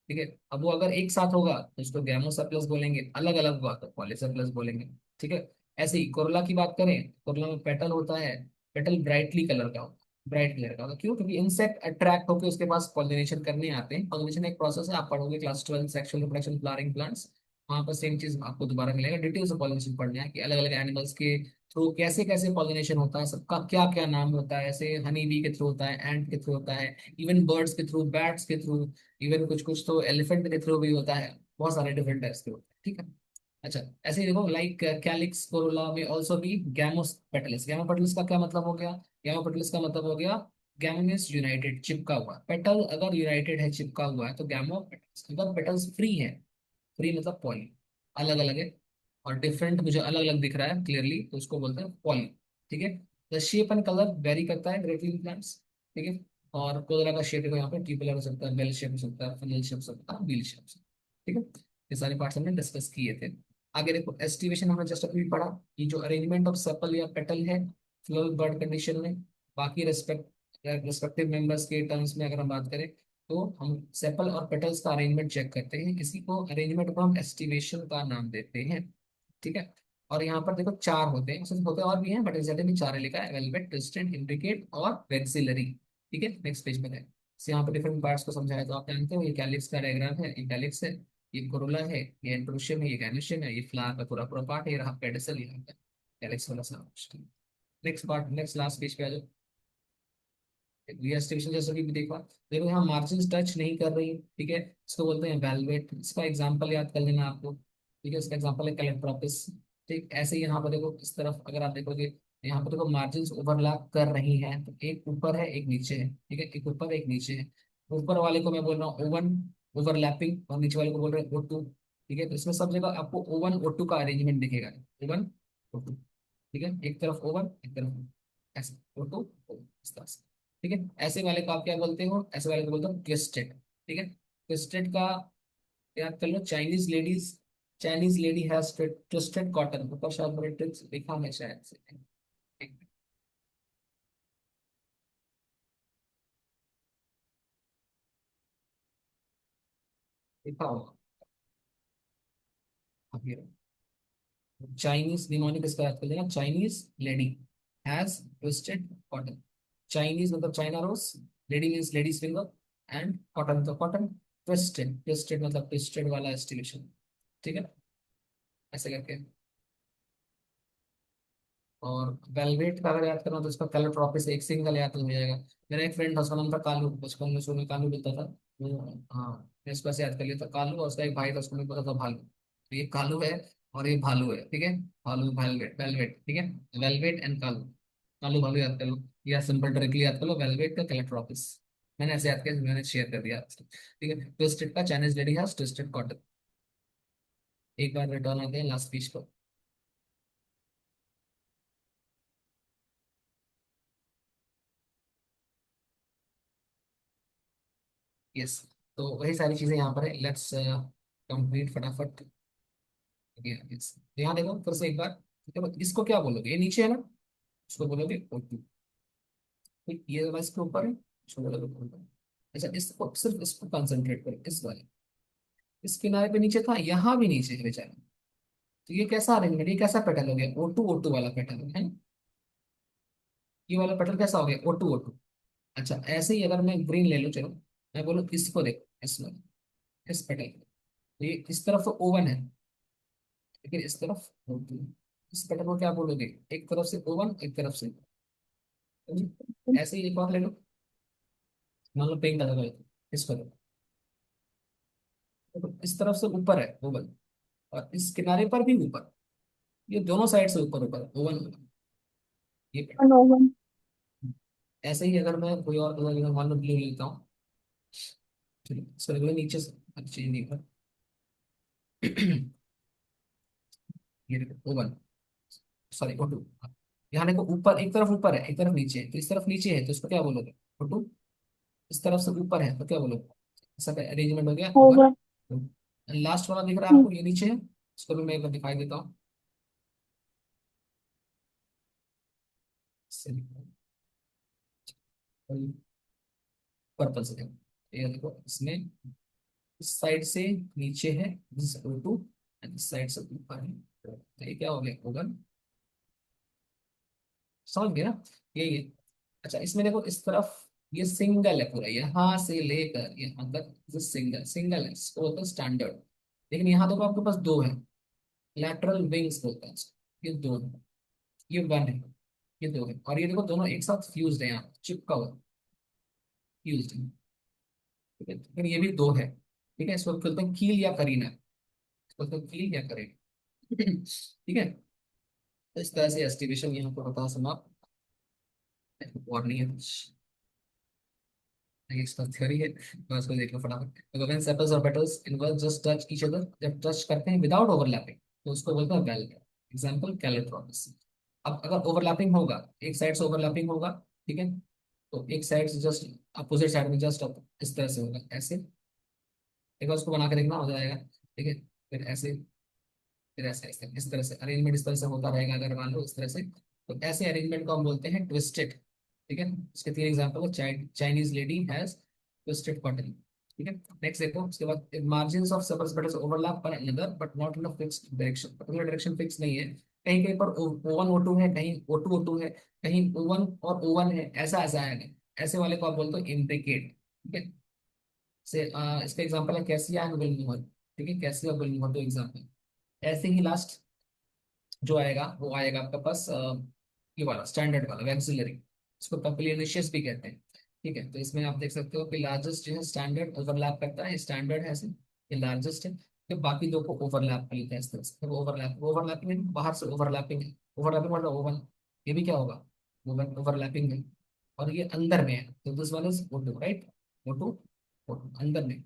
ठीक है, अब वो अगर एक साथ होगा तो उसको गैमोसेप्लस बोलेंगे, अलग अलग हुआ तो पॉलीसेप्लस बोलेंगे। ठीक है, ऐसे ही कोरोला की बात करें, कोरोला में पेटल होता है, पेटल ब्राइटली कलर का होता है, ब्राइट कलर का होता है, क्यों, क्योंकि इंसेक्ट अट्रैक्ट होकर उसके पास पॉलिनेशन करने आते हैं। पॉलिनेशन एक प्रोसेस है, आप पढ़ोगे class 12 sexual reproduction flowering plants, वहां पर सेम चीज आपको दोबारा मिलेगा, डिटेल से पॉलिनेशन पढ़ना है कि अलग अलग एनिमल्स के थ्रू कैसे कैसे पॉलिनेशन होता है, सबका क्या क्या नाम होता है, ऐसे हनी बी के थ्रू होता है, एंट के थ्रू होता है, इवन बर्ड्स के थ्रू, बैट्स के थ्रू, इवन कुछ कुछ तो एलिफेंट के थ्रू भी होता है, बहुत सारे डिफरेंट टाइप्स के होते हैं। ठीक है, अच्छा, ऐसे ही देखो लाइक कैलिक्स कोरोला में ऑल्सो भी गैमोपेटलिस, गैमोपेटलिस का क्या मतलब हो गया, गैमोपेटलिस का मतलब हो गया गैमो मीन्स यूनाइटेड, चिपका हुआ, पेटल अगर यूनाइटेड है चिपका हुआ है तो गैमोपेटलिस, अगर पेटल्स फ्री है, फ्री मतलब पॉली, अलग अलग है और डिफरेंट मुझे अलग अलग दिख रहा है क्लियरली तो उसको बोलते हैं पॉली। ठीक है, the shape and colour very करता है ग्रेटली प्लांट्स। ठीक है, और कोदरा का शेप देखो यहाँ पे ट्यूबुलर हो सकता है, बेल शेप हो सकता है, फनल शेप हो सकता है, व्हील शेप हो सकता है। ठीक है, ये सारे पार्ट्स हमने डिस्कस किए थे। आगे देखो एस्टिवेशन हमने जस्ट अभी पढ़ा, कि जो अरेंजमेंट ऑफ सेपल या पेटल है फ्लोरल बर्ड कंडीशन में, बाकी रेस्पेक्टिव मेंबर्स के टर्म्स में अगर हम बात करें तो हम सेपल और पेटल्स का अरेंजमेंट चेक करते हैं, इसी को अरेंजमेंट को हम एस्टिवेशन का नाम देते हैं। ठीक है, और यहाँ पर देखो चार होते हैं, उसमें होते और भी हैं बट एग्जैक्टली में चार ही लिखा है, वेलवेट, ट्विस्टेड, इंट्रिकेट और वेक्सिलरी। ठीक है, नेक्स्ट पेज पे है, इसे यहाँ पर डिफरेंट पार्ट्स को समझाया, तो आप जानते हो ये कैलिक्स का डायग्राम है, ये कैलिक्स है, ये कोरोला है, ये एंड्रोशियम है, ये गैनोशियम है, ये फ्लावर का पूरा पूरा पार्ट है, ये रहा पेडिसल, ये रहा कैलिक्स वाला सारा। Next part, next last page पे आ जाओ। रिएस्टिवेशन जैसे भी देखा, देखो यहाँ मार्जिन टच नहीं कर रही। ठीक है, इसको बोलते हैं वेलवेट, इसका एग्जांपल याद कर लेना आपको। ठीक है, इसका एग्जांपल है कैलेंड्रोपिस। ठीक, ऐसे ही यहाँ पर देखो इस तरफ अगर आप देखोगे, यहाँ पर देखो मार्जिन ओवरलैप कर रही हैं, तो एक ऊपर है एक नीचे है, ठीक है, एक ऊपर एक नीचे है। ऊपर वाले को मैं बोल रहा हूँ ओवन ओवरलैपिंग, और नीचे वाले को बोल रहे हैं ओ टू। ठीक है, तो इसमें सब जगह आपको ओवन ओ टू का अरेंजमेंट दिखेगा। ओवन ओ टू, ठीक है, एक तरफ ओवन एक तरफ ऐसे ओ टू, इस तरह से। ठीक है, ऐसे वाले को आप क्या बोलते हो, ऐसे वाले को बोलते हो ट्विस्टेड। ठीक है, ट्विस्टेड का याद कर लो, Chinese ladies, Chinese lady has twisted cotton, ऊपर शायद मैंने ट्विस्ट लिखा है शायद से। लिखा होगा अभी। चाइनीज निमोनिक इसका याद कर लेना, Chinese lady has twisted cotton. Chinese मतलब China rose, lady means ladies finger, and cotton तो कॉटन। ट्विस्टेड, ट्विस्टेड मतलब ट्विस्टेड वाला एस्टिलेशन। ठीक है, ऐसे करके। और वेलवेट का अगर याद करना तो उसका कलर ड्रॉप से एक सिंगल याद हो जाएगा। मेरा एक फ्रेंड था, उसका नाम था कालू, बचपन में शुरू में कालू बोलता था। वो, हाँ, मैं इसको ऐसे याद कर लिया था कालू, और उसका एक भाई था, उसको नहीं पता था भालू। तो ये कालू है और ये भालू है, ठीक है। भालू वेलवेट, वेलवेट, ठीक है। वेलवेट एंड कालू, कालू भालू याद कर लो, या सिंपल डायरेक्टली याद कर लो वेलवेट का कलर ड्रॉप। मैंने ऐसे याद किया, मैंने शेयर कर दिया आपसे। ठीक है, ट्विस्टेड का Chinese lady has twisted cotton. एक बार रिटर्न आते हैं लास्ट पीस पर। यस, तो वही सारी चीजें यहाँ पर है। लेट्स कंप्लीट फटाफट। yes. तो यहाँ देखो फिर से एक बार, देखो इसको क्या बोलोगे, ये नीचे है ना, इसको बोलोगे O2। ये वाला इसके ऊपर है, इसको बोलोगे ऊपर। अच्छा, इसको सिर्फ इसको कंसंट्रेट करो, इस वाले, इस किनारे पे नीचे था, यहाँ भी नीचे है बेचारा। तो ये कैसा अरेंजमेंट, ये कैसा पेटर्न हो गया, O2 O2 वाला पेटर्न है। ये वाला पेटर्न कैसा हो गया, O2 O2। अच्छा, ऐसे ही अगर मैं ग्रीन ले लूँ, चलो मैं बोलूँ इसको देखो, इसमें, इस पेटर्न, ये इस तरफ तो ओवन है, लेकिन इस तरफ O2। इस पेटर्न को क्या बोलोगे, एक तरफ से ओवन एक तरफ से, ऐसे ही एक और ले लो, मान लो पिंक कलर है, इसको देखो, देखो, इस तरफ से ऊपर है ओवन, और इस किनारे पर भी ऊपर, ये दोनों साइड से ऊपर ऊपर ओवन ओवन, ये pattern। वन। ऐसे ही अगर मैं कोई और कलर मान लो ब्लू लेता हूँ, चलिए इसको देखो नीचे से, चेंज नहीं कर। ये देखो ओवन, सॉरी O2। यहाँ देखो ऊपर, एक तरफ ऊपर है एक तरफ नीचे है, तो इस तरफ नीचे है तो इसको क्या बोलोगे, O2। इस तरफ से ऊपर है तो क्या बोलोगे, ऐसा अरेंजमेंट हो गया ओवन। ओवन। लास्ट वाला दिख रहा है आपको, ये नीचे है, इसको भी मैं एक बार दिखाई देता हूँ। पर्पल से देखो, ये देखो इसमें, इस साइड से नीचे है, दिस O2, एंड इस साइड से ऊपर है, तो ये क्या हो गया ओवन। समझ गए ना, यही है। अच्छा, इसमें देखो इस तरफ ये सिंगल है पूरा, यहाँ से लेकर यहाँ तक सिंगल सिंगल है, इसको बोलते हैं स्टैंडर्ड। लेकिन यहाँ देखो आपके पास दो है, लैटरल विंग्स बोलते हैं इसको। ये दो है, ये वन है, ये दो है, और ये देखो दोनों एक साथ फ्यूज्ड है, यहाँ चिपका हुआ, फ्यूज्ड है। ठीक है, लेकिन ये भी दो है। ठीक है, इसको बोलते हैं कील या करीना, इसको बोलते हैं कील या करीना। ठीक है, तो इस तरह से एस्टिमेशन यहाँ पर होता है समाप्त। और नहीं है कुछ, आगे इसका थ्योरी है, तो इसको देख लो फटाफट। तो व्हेन सेपल्स और petals inverse just touch each other, जब टच करते हैं विदाउट ओवरलैपिंग, तो उसको बोलते हैं वेल। एग्जांपल कैलिट्रॉनिस। अब अगर ओवरलैपिंग होगा, एक साइड से ओवरलैपिंग होगा, ठीक है, तो एक साइड से जस्ट अपोजिट साइड में जस्ट इस तरह से होगा, ऐसे। एक बार उसको बना के देखना, हो जाएगा। ठीक है, फिर ऐसे, फिर ऐसे ऐसे इस तरह से अरेंजमेंट इस तरह से होता रहेगा, अगर मान लो इस तरह से, तो ऐसे अरेंजमेंट को हम बोलते हैं ट्विस्टेड। ठीक है, इसके तीन एग्जांपल है, Chinese lady has twisted cotton. ठीक है, नेक्स्ट देखो, उसके बाद मार्जिन ऑफ सेपरेट ओवरलैप पर another but not in fixed direction, particular direction fix नहीं है, कहीं कहीं पर ओवन O2 है, कहीं O2 O2 है, कहीं ओवन और ओवन है, ऐसा ऐसा है। ऐसे वाले को आप बोलते हो इम्प्रिकेट। ठीक है, से इसका एग्जांपल है कैसिया एंड विल्मोर। ठीक है, कैसिया और विल्मोर दो एग्जांपल। ऐसे ही लास्ट जो आएगा वो आएगा आपके पास, ये वाला स्टैंडर्ड वाला वैक्सिलरी, इसको पप्पिलियनिशियस भी कहते हैं। ठीक है, तो इसमें आप देख सकते हो कि लार्जेस्ट जो है स्टैंडर्ड ओवरलैप करता है, स्टैंडर्ड है ऐसे, ये लार्जेस्ट है। फिर बाकी दो को ओवरलैप कर लेते हैं इस तरह से, ओवरलैपिंग बाहर से ओवरलैपिंग है, ओवरलैपिंग मतलब ओवन, ये भी क्या होगा, ओवरलैपिंग है। और ये अंदर में है, तो this one is O2, right. O2, O2 अंदर में।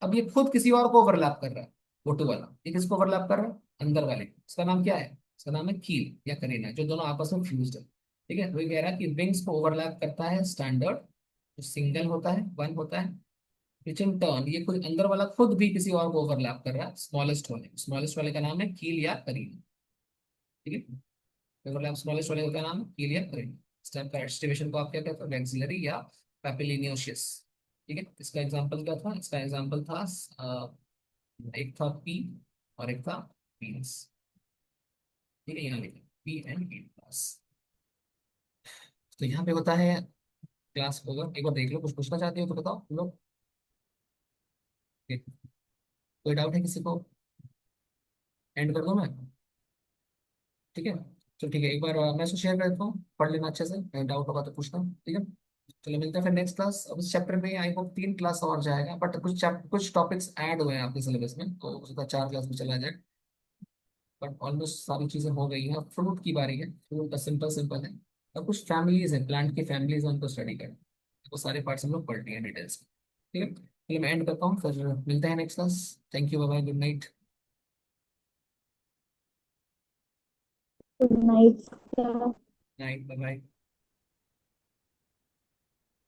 अब ये खुद किसी और को ओवरलैप कर रहा है, O2 वाला, ये किसको ओवरलैप कर रहा है, अंदर वाले को। इसका नाम क्या है, इसका नाम है कील या करीना, जो दोनों आपस में फ्यूज्ड है। ठीक है, तो ये कह रहा है कि विंग्स को ओवरलैप करता है स्टैंडर्ड, जो सिंगल होता है, वन होता है। विच इन टर्न ये खुद अंदर वाला खुद भी किसी और को ओवरलैप कर रहा है, स्मॉलेस्ट वाले का नाम है कील या करीना। ठीक है, ओवरलैप स्मॉलेस्ट वाले का नाम है कील या करीना। इस टाइप का एस्टिमेशन को आप क्या कहते हो, मैक्सिलरी या पैपिलिनियोशियस। ठीक है, इसका एग्जांपल क्या था, इसका एग्जांपल था एक था पी और एक था पीनस। ठीक है, यहाँ लिखा पी एंड पी प्लस। तो यहाँ पे होता है क्लास ओवर। एक बार देख लो, कुछ पूछना चाहते हो तो बताओ तुम लोग। कोई डाउट है किसी को, एंड कर दो मैं। ठीक है, चलो ठीक है, एक बार मैं इसको शेयर कर देता हूँ, पढ़ लेना अच्छे से, डाउट होगा तो पूछना। ठीक है, चलो मिलते हैं फिर नेक्स्ट क्लास। अब इस चैप्टर में आई होप 3 क्लास और जाएगा, बट कुछ टॉपिक्स ऐड हुए हैं आपके सिलेबस में, तो हो सकता है 4 क्लास में चला जाए। बट ऑलमोस्ट सारी चीजें हो गई हैं। फ्रूट की बारी है, फ्रूट का सिंपल सिंपल है। और कुछ फैमिलीज हैं, प्लांट की फैमिलीज हैं, उनको स्टडी करें। वो सारे पार्ट्स हम लोग पढ़ लिए डिटेल्स में। ठीक है, चलिए मैं एंड करता हूँ, फिर मिलते हैं next class. Thank you, bye bye, good night. Good night. Night, bye bye.